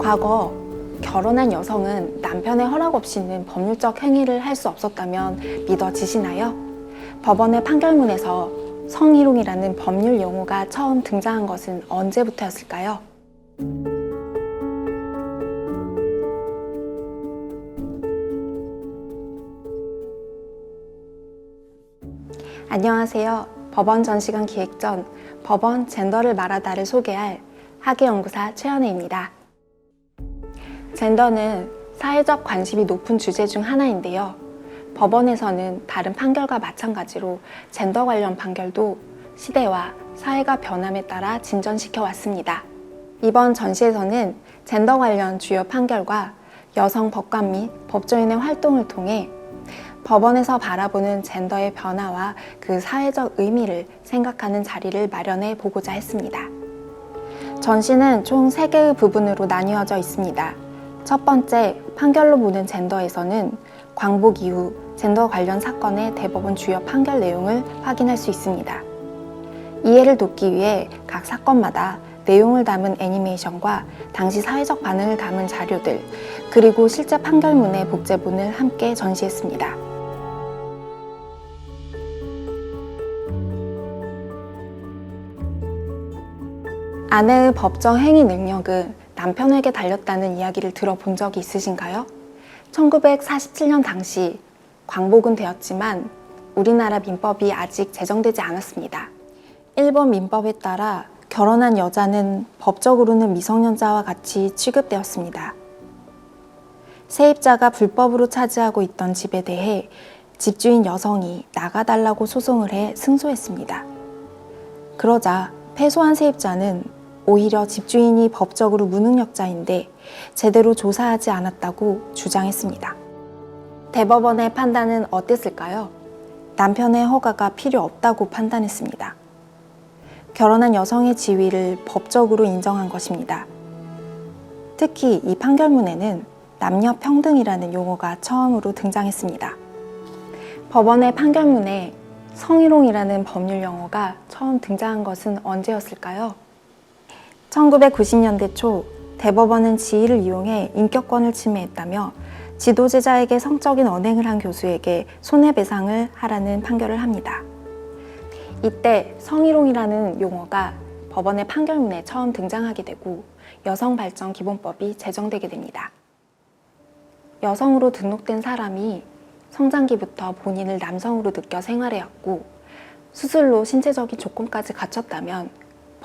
과거 결혼한 여성은 남편의 허락 없이는 법률적 행위를 할 수 없었다면 믿어지시나요? 법원의 판결문에서 성희롱이라는 법률 용어가 처음 등장한 것은 언제부터였을까요? 안녕하세요. 법원 전시관 기획 전 법원 젠더를 말하다를 소개할 학예연구사 최연혜입니다. 젠더는 사회적 관심이 높은 주제 중 하나인데요. 법원에서는 다른 판결과 마찬가지로 젠더 관련 판결도 시대와 사회가 변함에 따라 진전시켜 왔습니다. 이번 전시에서는 젠더 관련 주요 판결과 여성 법관 및 법조인의 활동을 통해 법원에서 바라보는 젠더의 변화와 그 사회적 의미를 생각하는 자리를 마련해 보고자 했습니다. 전시는 총 3개의 부분으로 나뉘어져 있습니다. 첫 번째, 판결로 보는 젠더에서는 광복 이후 젠더 관련 사건의 대법원 주요 판결 내용을 확인할 수 있습니다. 이해를 돕기 위해 각 사건마다 내용을 담은 애니메이션과 당시 사회적 반응을 담은 자료들, 그리고 실제 판결문의 복제본을 함께 전시했습니다. 아내의 법정 행위 능력은 남편에게 달렸다는 이야기를 들어본 적이 있으신가요? 1947년 당시 광복은 되었지만 우리나라 민법이 아직 제정되지 않았습니다. 일본 민법에 따라 결혼한 여자는 법적으로는 미성년자와 같이 취급되었습니다. 세입자가 불법으로 차지하고 있던 집에 대해 집주인 여성이 나가달라고 소송을 해 승소했습니다. 그러자 패소한 세입자는 오히려 집주인이 법적으로 무능력자인데 제대로 조사하지 않았다고 주장했습니다. 대법원의 판단은 어땠을까요? 남편의 허가가 필요 없다고 판단했습니다. 결혼한 여성의 지위를 법적으로 인정한 것입니다. 특히 이 판결문에는 남녀 평등이라는 용어가 처음으로 등장했습니다. 법원의 판결문에 성희롱이라는 법률 용어가 처음 등장한 것은 언제였을까요? 1990년대 초 대법원은 지위를 이용해 인격권을 침해했다며 지도제자에게 성적인 언행을 한 교수에게 손해배상을 하라는 판결을 합니다. 이때 성희롱이라는 용어가 법원의 판결문에 처음 등장하게 되고 여성발전기본법이 제정되게 됩니다. 여성으로 등록된 사람이 성장기부터 본인을 남성으로 느껴 생활해왔고 수술로 신체적인 조건까지 갖췄다면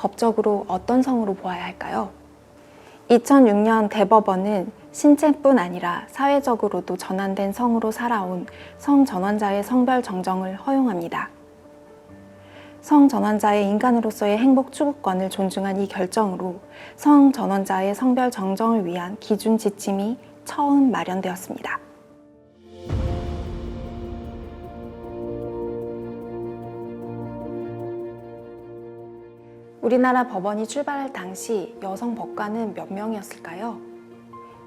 법적으로 어떤 성으로 보아야 할까요? 2006년 대법원은 신체뿐 아니라 사회적으로도 전환된 성으로 살아온 성전환자의 성별 정정을 허용합니다. 성전환자의 인간으로서의 행복 추구권을 존중한 이 결정으로 성전환자의 성별 정정을 위한 기준 지침이 처음 마련되었습니다. 우리나라 법원이 출발할 당시 여성 법관은 몇 명이었을까요?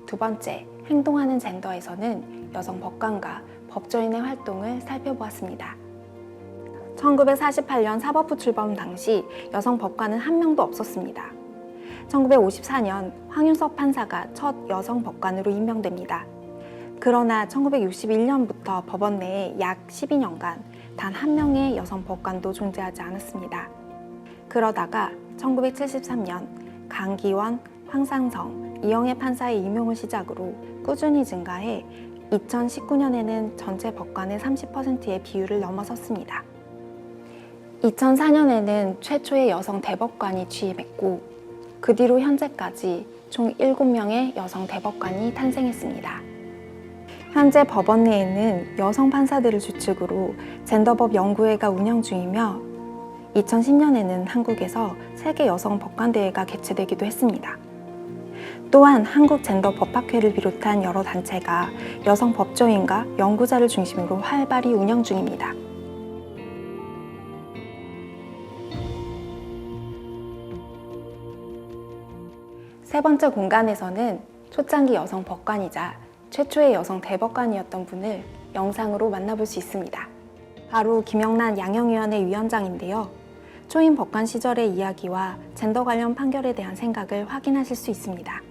두 번째, 행동하는 젠더에서는 여성 법관과 법조인의 활동을 살펴보았습니다. 1948년 사법부 출범 당시 여성 법관은 한 명도 없었습니다. 1954년 황윤석 판사가 첫 여성 법관으로 임명됩니다. 그러나 1961년부터 법원 내에 약 12년간 단 한 명의 여성 법관도 존재하지 않았습니다. 그러다가 1973년 강기원, 황상성, 이영애 판사의 임용을 시작으로 꾸준히 증가해 2019년에는 전체 법관의 30%의 비율을 넘어섰습니다. 2004년에는 최초의 여성 대법관이 취임했고 그 뒤로 현재까지 총 7명의 여성 대법관이 탄생했습니다. 현재 법원 내에는 여성 판사들을 주축으로 젠더법 연구회가 운영 중이며 2010년에는 한국에서 세계 여성 법관대회가 개최되기도 했습니다. 또한 한국젠더법학회를 비롯한 여러 단체가 여성 법조인과 연구자를 중심으로 활발히 운영 중입니다. 세 번째 공간에서는 초창기 여성 법관이자 최초의 여성 대법관이었던 분을 영상으로 만나볼 수 있습니다. 바로 김영란 양형위원회 위원장인데요. 초임 법관 시절의 이야기와 젠더 관련 판결에 대한 생각을 확인하실 수 있습니다.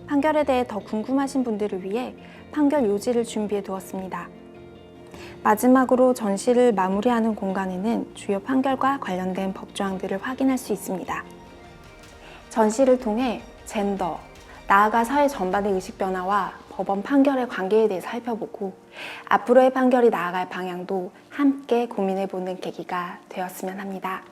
판결에 대해 더 궁금하신 분들을 위해 판결 요지를 준비해 두었습니다. 마지막으로 전시를 마무리하는 공간에는 주요 판결과 관련된 법조항들을 확인할 수 있습니다. 전시를 통해 젠더, 나아가 사회 전반의 의식 변화와 법원 판결의 관계에 대해 살펴보고 앞으로의 판결이 나아갈 방향도 함께 고민해보는 계기가 되었으면 합니다.